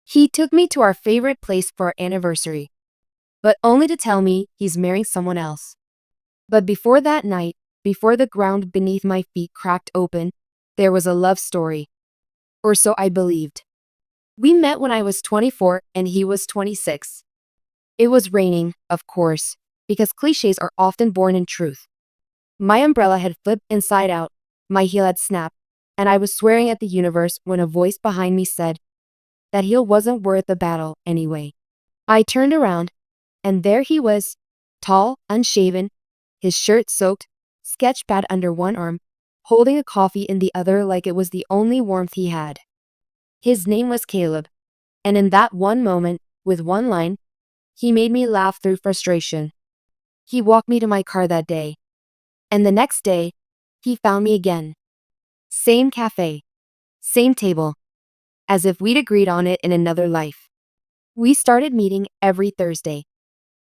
He took me to our favorite place for our anniversary, but only to tell me he's marrying someone else. But before that night, before the ground beneath my feet cracked open, there was a love story. Or so I believed. We met when I was 24 and he was 26. It was raining, of course, because cliches are often born in truth. My umbrella had flipped inside out, my heel had snapped, and I was swearing at the universe when a voice behind me said that heel wasn't worth the battle anyway. I turned around, and there he was, tall, unshaven, his shirt soaked, sketchpad under one arm, holding a coffee in the other like it was the only warmth he had. His name was Caleb, and in that one moment, with one line, he made me laugh through frustration. He walked me to my car that day, and the next day, he found me again. Same cafe, same table, as if we'd agreed on it in another life. We started meeting every Thursday.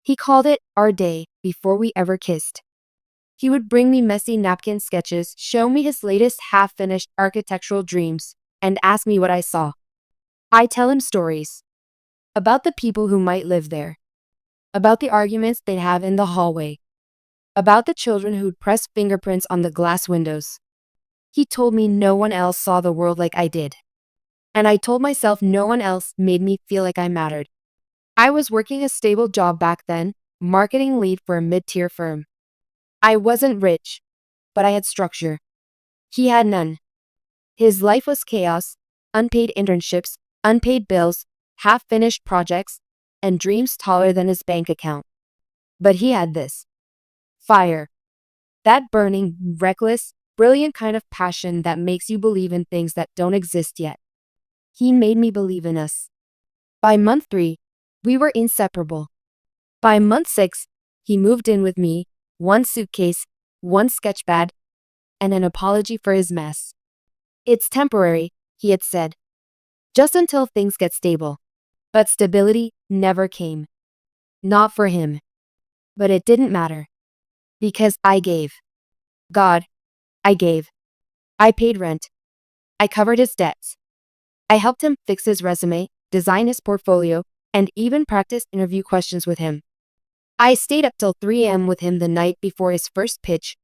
He called it our day before we ever kissed. He would bring me messy napkin sketches, show me his latest half-finished architectural dreams, and ask me what I saw. I tell him stories about the people who might live there, about the arguments they'd have in the hallway, about the children who'd press fingerprints on the glass windows. He told me no one else saw the world like I did. And I told myself no one else made me feel like I mattered. I was working a stable job back then, marketing lead for a mid-tier firm. I wasn't rich, but I had structure. He had none. His life was chaos, unpaid internships, unpaid bills, half-finished projects, and dreams taller than his bank account. But he had this. Fire. That burning, reckless, brilliant kind of passion that makes you believe in things that don't exist yet. He made me believe in us. By month 3, we were inseparable. By month 6, he moved in with me, one suitcase, one sketchpad, and an apology for his mess. It's temporary, he had said. Just until things get stable. But stability never came. Not for him. But it didn't matter. Because I gave. God, I gave. I paid rent. I covered his debts. I helped him fix his resume, design his portfolio, and even practice interview questions with him. I stayed up till 3 a.m. with him the night before his first pitch,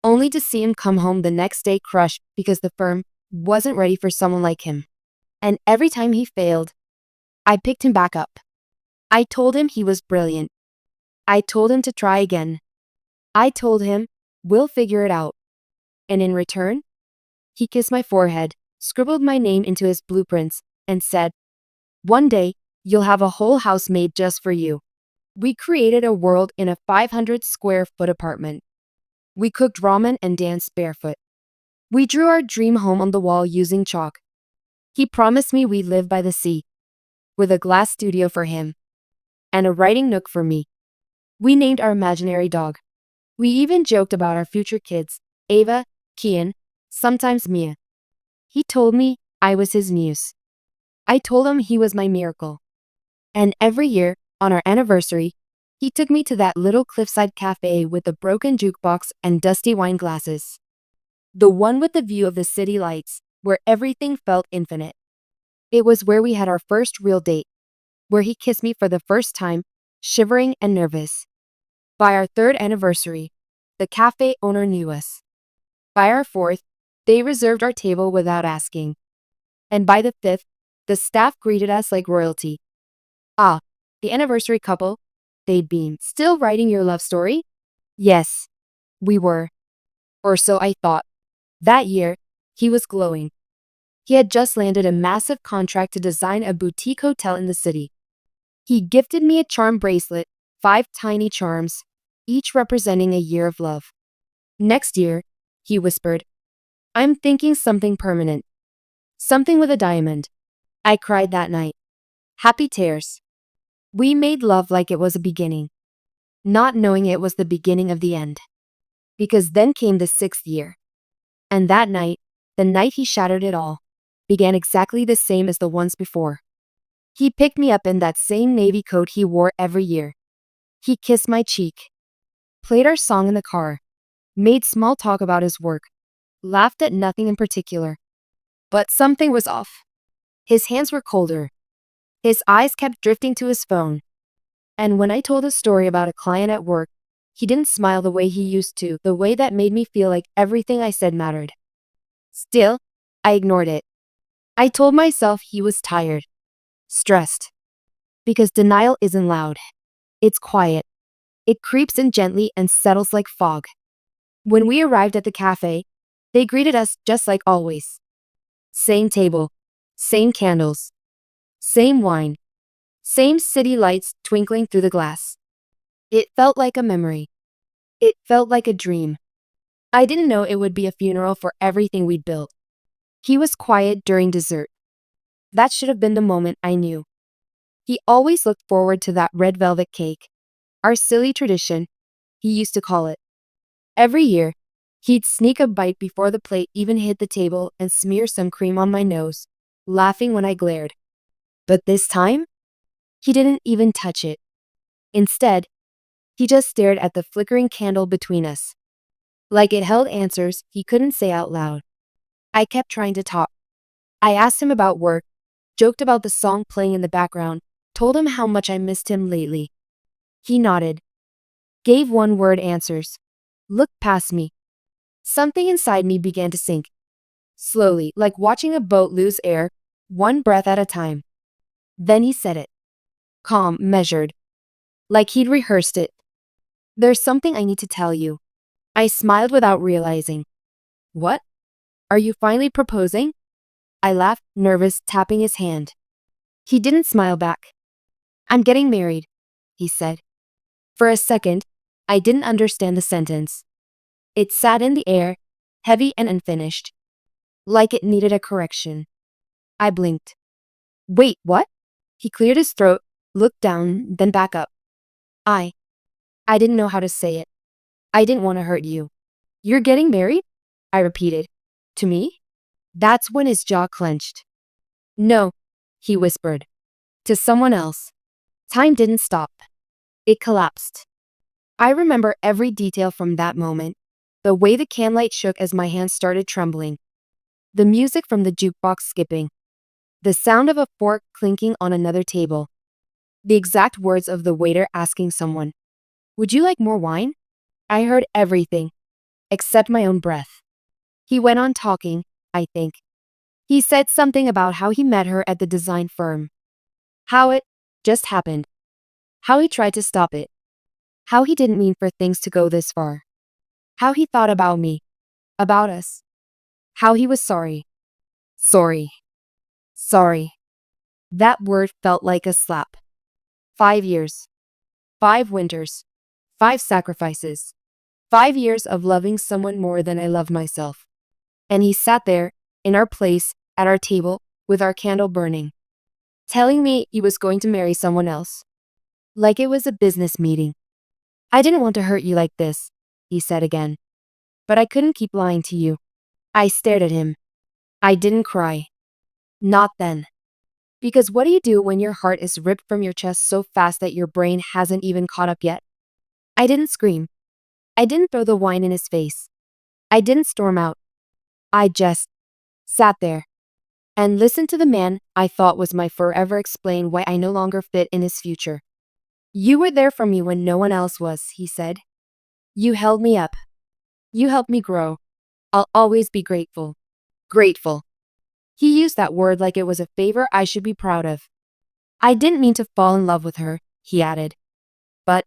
only to see him come home the next day crushed because the firm wasn't ready for someone like him. And every time he failed, I picked him back up. I told him he was brilliant. I told him to try again. I told him, we'll figure it out. And in return, he kissed my forehead, scribbled my name into his blueprints, and said, one day, you'll have a whole house made just for you. We created a world in a 500 square foot apartment. We cooked ramen and danced barefoot. We drew our dream home on the wall using chalk. He promised me we'd live by the sea, with a glass studio for him, and a writing nook for me. We named our imaginary dog. We even joked about our future kids, Ava, Kian, sometimes Mia. He told me I was his muse. I told him he was my miracle. And every year, on our anniversary, he took me to that little cliffside cafe with the broken jukebox and dusty wine glasses. The one with the view of the city lights, where everything felt infinite. It was where we had our first real date, where he kissed me for the first time, shivering and nervous. By our 3rd anniversary, the cafe owner knew us. By our 4th, they reserved our table without asking. And by the 5th, the staff greeted us like royalty. Ah, the anniversary couple, they'd beamed. Still writing your love story? Yes, we were. Or so I thought. That year, he was glowing. He had just landed a massive contract to design a boutique hotel in the city. He gifted me a charm bracelet, 5 tiny charms, each representing a year of love. Next year, he whispered, I'm thinking something permanent. Something with a diamond. I cried that night. Happy tears. We made love like it was a beginning, not knowing it was the beginning of the end. Because then came the 6th year. And that night, the night he shattered it all, began exactly the same as the ones before. He picked me up in that same navy coat he wore every year. He kissed my cheek, played our song in the car, made small talk about his work, laughed at nothing in particular. But something was off. His hands were colder. His eyes kept drifting to his phone. And when I told a story about a client at work, he didn't smile the way he used to, the way that made me feel like everything I said mattered. Still, I ignored it. I told myself he was tired, stressed. Because denial isn't loud. It's quiet. It creeps in gently and settles like fog. When we arrived at the cafe, they greeted us just like always. Same table, same candles, same wine, same city lights twinkling through the glass. It felt like a memory. It felt like a dream. I didn't know it would be a funeral for everything we'd built. He was quiet during dessert. That should have been the moment I knew. He always looked forward to that red velvet cake. Our silly tradition, he used to call it. Every year, he'd sneak a bite before the plate even hit the table and smear some cream on my nose, laughing when I glared. But this time, he didn't even touch it. Instead, he just stared at the flickering candle between us. Like it held answers he couldn't say out loud. I kept trying to talk. I asked him about work, joked about the song playing in the background, told him how much I missed him lately. He nodded, gave one-word answers, looked past me. Something inside me began to sink. Slowly, like watching a boat lose air, one breath at a time. Then he said it. Calm, measured. Like he'd rehearsed it. There's something I need to tell you. I smiled without realizing. What? Are you finally proposing? I laughed, nervous, tapping his hand. He didn't smile back. I'm getting married, he said. For a second, I didn't understand the sentence. It sat in the air, heavy and unfinished. Like it needed a correction. I blinked. Wait, what? He cleared his throat, looked down, then back up. I didn't know how to say it. I didn't want to hurt you. You're getting married? I repeated. To me? That's when his jaw clenched. No, he whispered. To someone else. Time didn't stop. It collapsed. I remember every detail from that moment. The way the candlelight shook as my hands started trembling. The music from the jukebox skipping. The sound of a fork clinking on another table. The exact words of the waiter asking someone, "Would you like more wine?" I heard everything, except my own breath. He went on talking, I think. He said something about how he met her at the design firm. How it just happened. How he tried to stop it. How he didn't mean for things to go this far. How he thought about me. About us. How he was sorry. Sorry. Sorry. That word felt like a slap. 5 years. 5 winters. 5 sacrifices. 5 years of loving someone more than I loved myself. And he sat there, in our place, at our table, with our candle burning, telling me he was going to marry someone else. Like it was a business meeting. I didn't want to hurt you like this, he said again. But I couldn't keep lying to you. I stared at him. I didn't cry. Not then. Because what do you do when your heart is ripped from your chest so fast that your brain hasn't even caught up yet? I didn't scream. I didn't throw the wine in his face. I didn't storm out. I just sat there and listened to the man I thought was my forever explain why I no longer fit in his future. You were there for me when no one else was, he said. You held me up. You helped me grow. I'll always be grateful. Grateful. He used that word like it was a favor I should be proud of. I didn't mean to fall in love with her, he added. But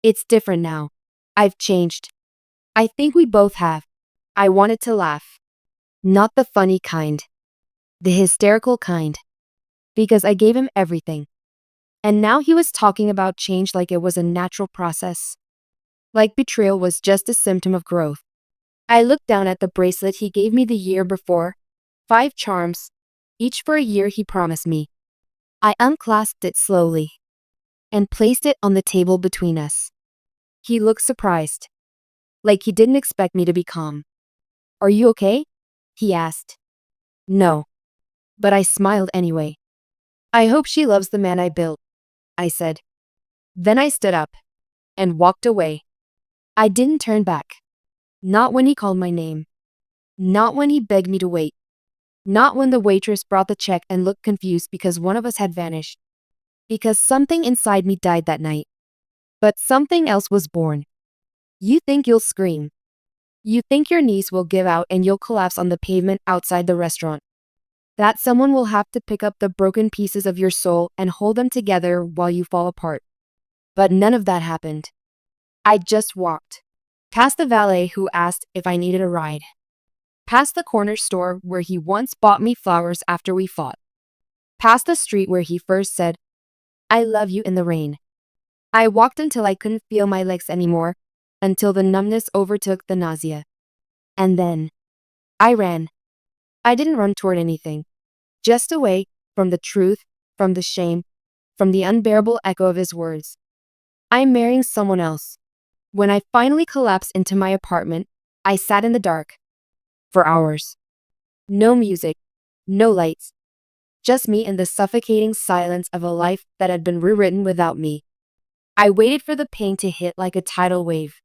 it's different now. I've changed. I think we both have. I wanted to laugh. Not the funny kind. The hysterical kind. Because I gave him everything. And now he was talking about change like it was a natural process. Like betrayal was just a symptom of growth. I looked down at the bracelet he gave me the year before. 5 charms, each for a year he promised me. I unclasped it slowly and placed it on the table between us. He looked surprised, like he didn't expect me to be calm. Are you okay? He asked. No. But I smiled anyway. I hope she loves the man I built, I said. Then I stood up and walked away. I didn't turn back. Not when he called my name. Not when he begged me to wait. Not when the waitress brought the check and looked confused because one of us had vanished. Because something inside me died that night. But something else was born. You think you'll scream. You think your knees will give out and you'll collapse on the pavement outside the restaurant. That someone will have to pick up the broken pieces of your soul and hold them together while you fall apart. But none of that happened. I just walked. Past the valet who asked if I needed a ride. Past the corner store where he once bought me flowers after we fought. Past the street where he first said, "I love you," in the rain. I walked until I couldn't feel my legs anymore, until the numbness overtook the nausea. And then I ran. I didn't run toward anything. Just away from the truth, from the shame, from the unbearable echo of his words. I'm marrying someone else. When I finally collapsed into my apartment, I sat in the dark. For hours. No music, no lights. Just me and the suffocating silence of a life that had been rewritten without me. I waited for the pain to hit like a tidal wave.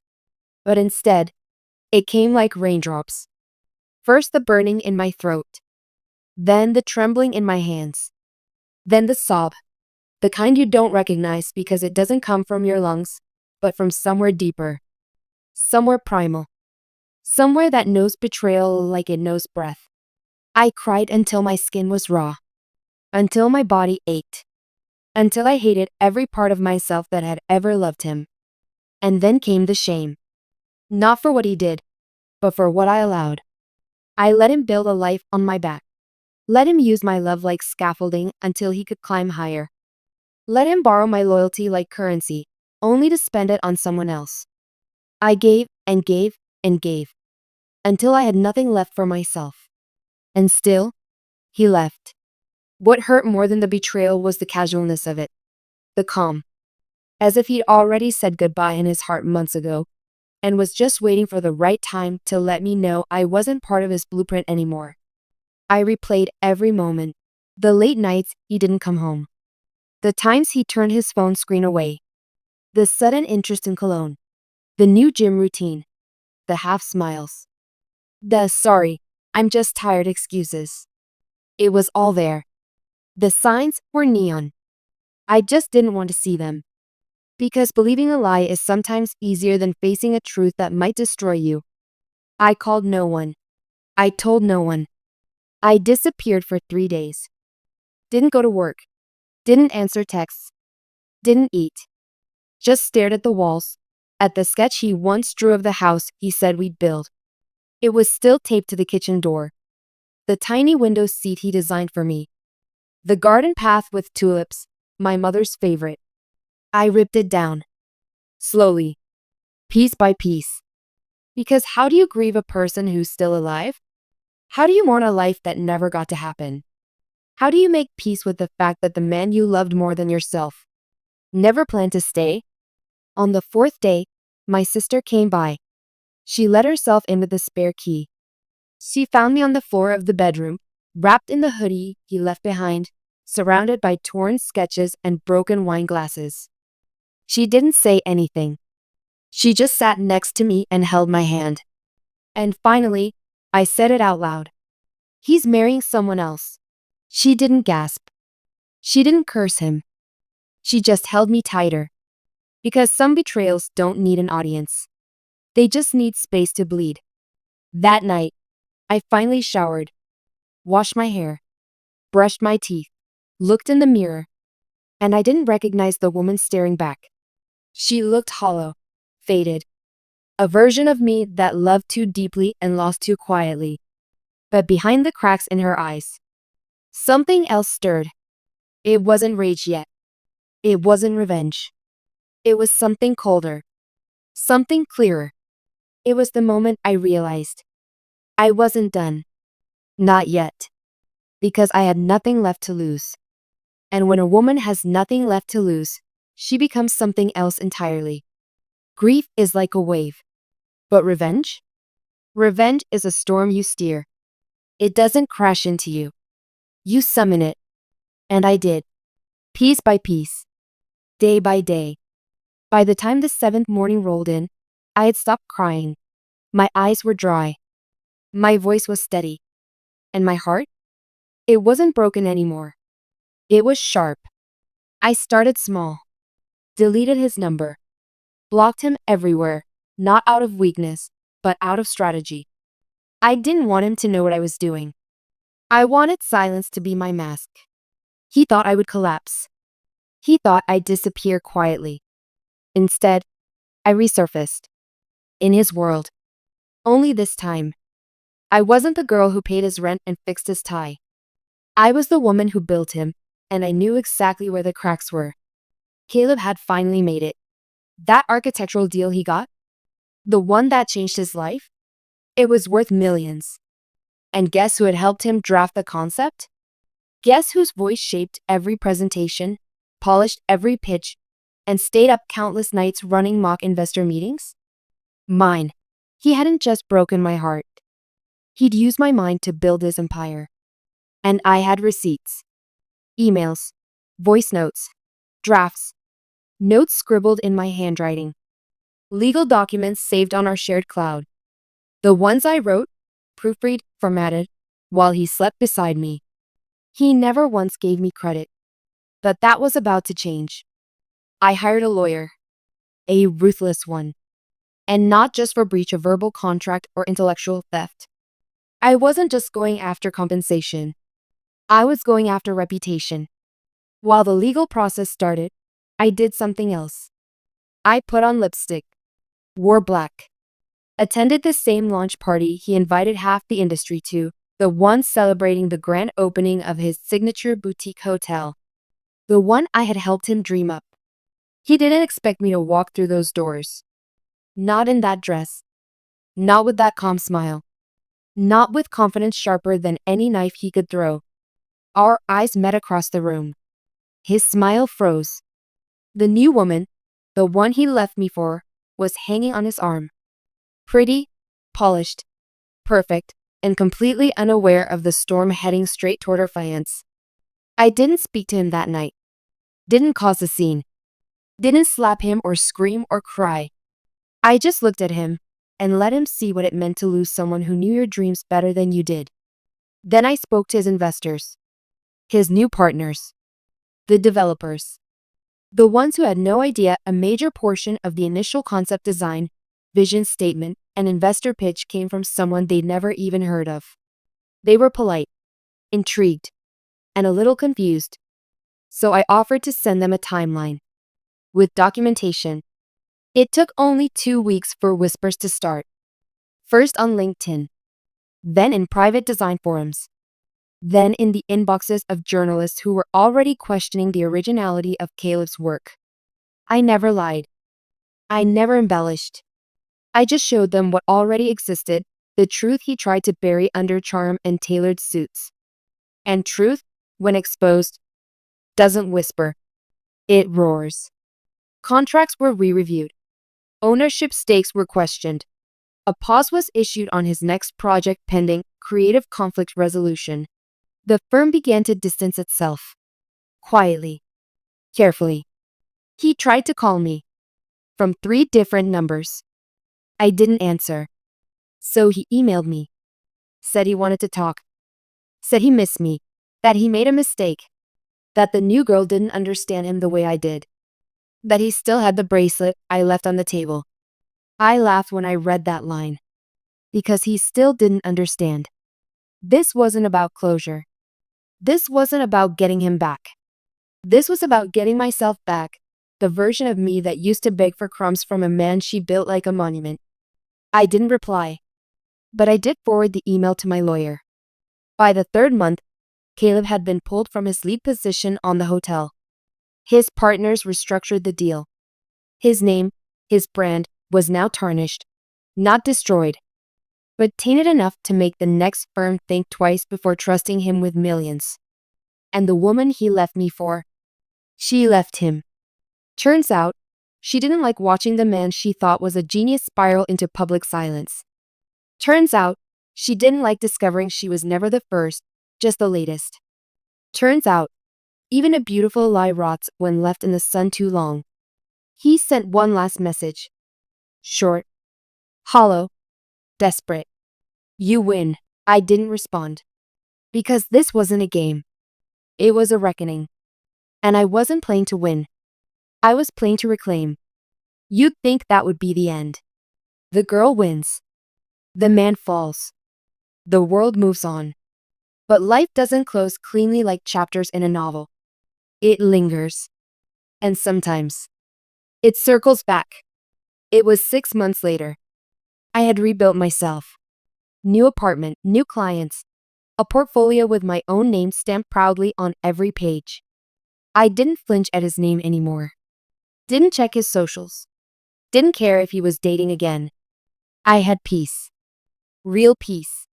But instead, it came like raindrops. First the burning in my throat. Then the trembling in my hands. Then the sob. The kind you don't recognize because it doesn't come from your lungs, but from somewhere deeper. Somewhere primal. Somewhere that knows betrayal like it knows breath. I cried until my skin was raw. Until my body ached. Until I hated every part of myself that had ever loved him. And then came the shame. Not for what he did, but for what I allowed. I let him build a life on my back. Let him use my love like scaffolding until he could climb higher. Let him borrow my loyalty like currency, only to spend it on someone else. I gave and gave and gave, until I had nothing left for myself. And still, he left. What hurt more than the betrayal was the casualness of it. The calm. As if he'd already said goodbye in his heart months ago, and was just waiting for the right time to let me know I wasn't part of his blueprint anymore. I replayed every moment. The late nights he didn't come home. The times he turned his phone screen away. The sudden interest in cologne. The new gym routine. The half smiles. The "sorry, I'm just tired" excuses. It was all there. The signs were neon. I just didn't want to see them. Because believing a lie is sometimes easier than facing a truth that might destroy you. I called no one. I told no one. I disappeared for 3 days. Didn't go to work. Didn't answer texts. Didn't eat. Just stared at the walls, at the sketch he once drew of the house he said we'd build. It was still taped to the kitchen door. The tiny window seat he designed for me. The garden path with tulips, my mother's favorite. I ripped it down. Slowly. Piece by piece. Because how do you grieve a person who's still alive? How do you mourn a life that never got to happen? How do you make peace with the fact that the man you loved more than yourself never planned to stay? On the 4th day, my sister came by. She let herself in with the spare key. She found me on the floor of the bedroom, wrapped in the hoodie he left behind, surrounded by torn sketches and broken wine glasses. She didn't say anything. She just sat next to me and held my hand. And finally, I said it out loud. "He's marrying someone else." She didn't gasp. She didn't curse him. She just held me tighter. Because some betrayals don't need an audience. They just need space to bleed. That night, I finally showered, washed my hair, brushed my teeth, looked in the mirror, and I didn't recognize the woman staring back. She looked hollow, faded. A version of me that loved too deeply and lost too quietly. But behind the cracks in her eyes, something else stirred. It wasn't rage yet. It wasn't revenge. It was something colder. Something clearer. It was the moment I realized I wasn't done. Not yet. Because I had nothing left to lose. And when a woman has nothing left to lose, she becomes something else entirely. Grief is like a wave. But revenge? Revenge is a storm you steer. It doesn't crash into you. You summon it. And I did. Piece by piece. Day by day. By the time the 7th morning rolled in, I had stopped crying. My eyes were dry. My voice was steady. And my heart? It wasn't broken anymore. It was sharp. I started small. Deleted his number. Blocked him everywhere, not out of weakness, but out of strategy. I didn't want him to know what I was doing. I wanted silence to be my mask. He thought I would collapse. He thought I'd disappear quietly. Instead, I resurfaced. In his world. Only this time. I wasn't the girl who paid his rent and fixed his tie. I was the woman who built him, and I knew exactly where the cracks were. Caleb had finally made it. That architectural deal he got? The one that changed his life? It was worth millions. And guess who had helped him draft the concept? Guess whose voice shaped every presentation, polished every pitch, and stayed up countless nights running mock investor meetings? Mine. He hadn't just broken my heart. He'd used my mind to build his empire. And I had receipts. Emails. Voice notes. Drafts. Notes scribbled in my handwriting. Legal documents saved on our shared cloud. The ones I wrote, proofread, formatted, while he slept beside me. He never once gave me credit. But that was about to change. I hired a lawyer. A ruthless one. And not just for breach of verbal contract or intellectual theft. I wasn't just going after compensation. I was going after reputation. While the legal process started, I did something else. I put on lipstick. Wore black. Attended the same launch party he invited half the industry to, the one celebrating the grand opening of his signature boutique hotel. The one I had helped him dream up. He didn't expect me to walk through those doors. Not in that dress. Not with that calm smile. Not with confidence sharper than any knife he could throw. Our eyes met across the room. His smile froze. The new woman, the one he left me for, was hanging on his arm. Pretty, polished, perfect, and completely unaware of the storm heading straight toward her fiance. I didn't speak to him that night. Didn't cause a scene. Didn't slap him or scream or cry. I just looked at him and let him see what it meant to lose someone who knew your dreams better than you did. Then I spoke to his investors. His new partners. The developers. The ones who had no idea a major portion of the initial concept design, vision statement, and investor pitch came from someone they'd never even heard of. They were polite, intrigued, and a little confused. So I offered to send them a timeline. With documentation. It took only 2 weeks for whispers to start. First on LinkedIn. Then in private design forums. Then in the inboxes of journalists who were already questioning the originality of Caleb's work. I never lied. I never embellished. I just showed them what already existed, the truth he tried to bury under charm and tailored suits. And truth, when exposed, doesn't whisper. It roars. Contracts were re-reviewed. Ownership stakes were questioned. A pause was issued on his next project pending creative conflict resolution. The firm began to distance itself. Quietly. Carefully. He tried to call me. From 3 different numbers. I didn't answer. So he emailed me. Said he wanted to talk. Said he missed me. That he made a mistake. That the new girl didn't understand him the way I did. That he still had the bracelet I left on the table. I laughed when I read that line. Because he still didn't understand. This wasn't about closure. This wasn't about getting him back. This was about getting myself back, the version of me that used to beg for crumbs from a man she built like a monument. I didn't reply. But I did forward the email to my lawyer. By the 3rd month, Caleb had been pulled from his lead position on the hotel. His partners restructured the deal. His name, his brand, was now tarnished, not destroyed, but tainted enough to make the next firm think twice before trusting him with millions. And the woman he left me for, she left him. Turns out, she didn't like watching the man she thought was a genius spiral into public silence. Turns out, she didn't like discovering she was never the first, just the latest. Turns out, even a beautiful lie rots when left in the sun too long. He sent one last message. Short. Hollow. Desperate. You win. I didn't respond. Because this wasn't a game. It was a reckoning. And I wasn't playing to win. I was playing to reclaim. You'd think that would be the end. The girl wins. The man falls. The world moves on. But life doesn't close cleanly like chapters in a novel. It lingers. And sometimes, it circles back. It was 6 months later. I had rebuilt myself. New apartment, new clients, a portfolio with my own name stamped proudly on every page. I didn't flinch at his name anymore. Didn't check his socials. Didn't care if he was dating again. I had peace. Real peace.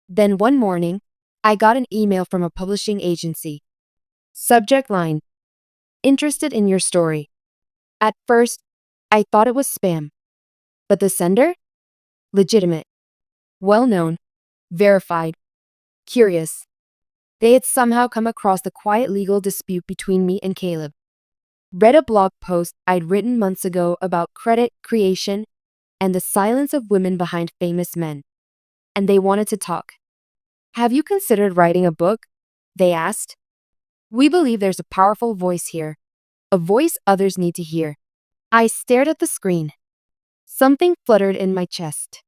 Then one morning, I got an email from a publishing agency. Subject line: interested in your story. At first, I thought it was spam. But the sender? Legitimate. Well-known. Verified. Curious. They had somehow come across the quiet legal dispute between me and Caleb. Read a blog post I'd written months ago about credit creation and the silence of women behind famous men. And they wanted to talk. Have you considered writing a book? They asked. We believe there's a powerful voice here. A voice others need to hear. I stared at the screen. Something fluttered in my chest.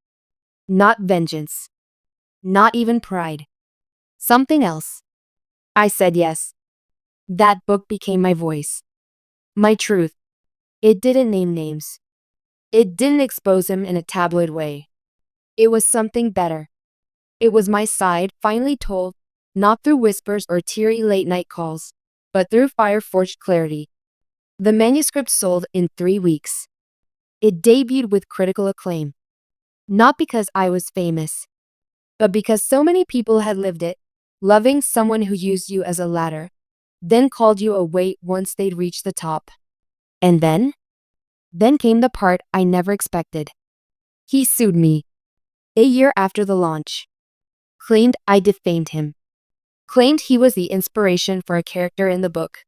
Not vengeance. Not even pride. Something else. I said yes. That book became my voice. My truth. It didn't name names. It didn't expose him in a tabloid way. It was something better. It was my side, finally told, not through whispers or teary late-night calls, but through fire-forged clarity. The manuscript sold in 3 weeks. It debuted with critical acclaim. Not because I was famous, but because so many people had lived it, loving someone who used you as a ladder, then called you a weight once they'd reached the top. And then? Then came the part I never expected. He sued me. A year after the launch. Claimed I defamed him. Claimed he was the inspiration for a character in the book.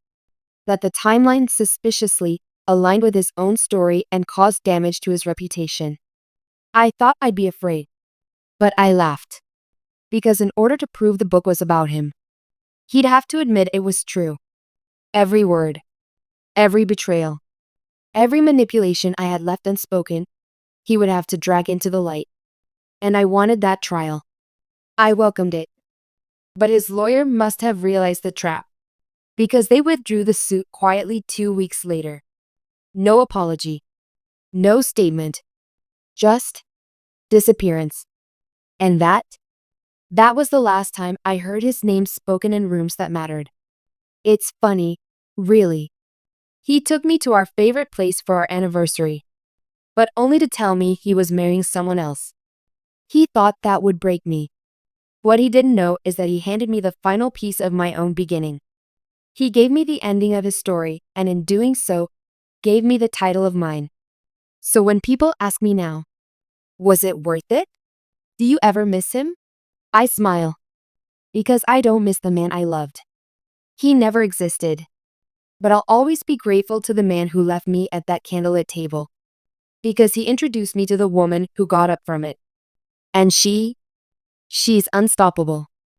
That the timeline suspiciously aligned with his own story and caused damage to his reputation. I thought I'd be afraid. But I laughed. Because in order to prove the book was about him, he'd have to admit it was true. Every word. Every betrayal. Every manipulation I had left unspoken, he would have to drag into the light. And I wanted that trial. I welcomed it. But his lawyer must have realized the trap. Because they withdrew the suit quietly 2 weeks later. No apology. No statement. Just disappearance. And that was the last time I heard his name spoken in rooms that mattered. It's funny, really. He took me to our favorite place for our anniversary. But only to tell me he was marrying someone else. He thought that would break me. What he didn't know is that he handed me the final piece of my own beginning. He gave me the ending of his story, and in doing so, gave me the title of mine. So when people ask me now, was it worth it? Do you ever miss him? I smile. Because I don't miss the man I loved. He never existed. But I'll always be grateful to the man who left me at that candlelit table. Because he introduced me to the woman who got up from it. And she's unstoppable.